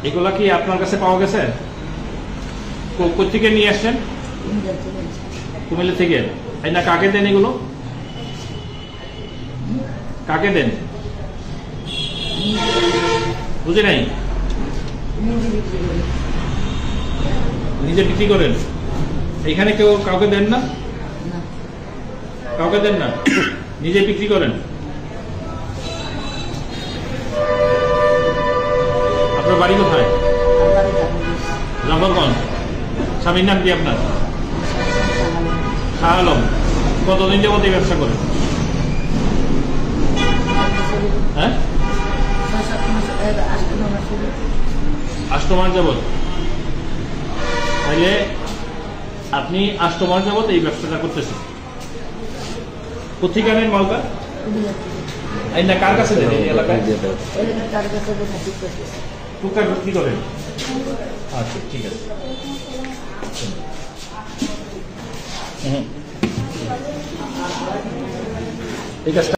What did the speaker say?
এগুলা কি আপনার কাছে পাওয়া গেছে? কোথেকে নিয়ে আসছেন? কুমিল্লা থেকে। এই না কাকে দেন এগুলো? কাকে দেন বুঝি নাই। নিজে বিক্রি করেন? এখানে কেউ কাউকে দেন না? কাউকে দেন না, নিজে বিক্রি করেন। আপনার বাড়ি কোথায়? জাফরগঞ্জ। স্বামীর নাম কি আপনার? শাহ আলম। কতদিন যাবত এই ব্যবসা করেন? হ্যাঁ, 8 মাস যাবত। তাহলে আপনি 8 মাস যাবত এই ব্যবসাটা করতেছেন। কোথেকে আনেন মালটা? এই না কার কাছে দেন? এই এলাকায় টুকটাক বিক্রি করেন? আচ্ছা, ঠিক আছে। এই কাজটা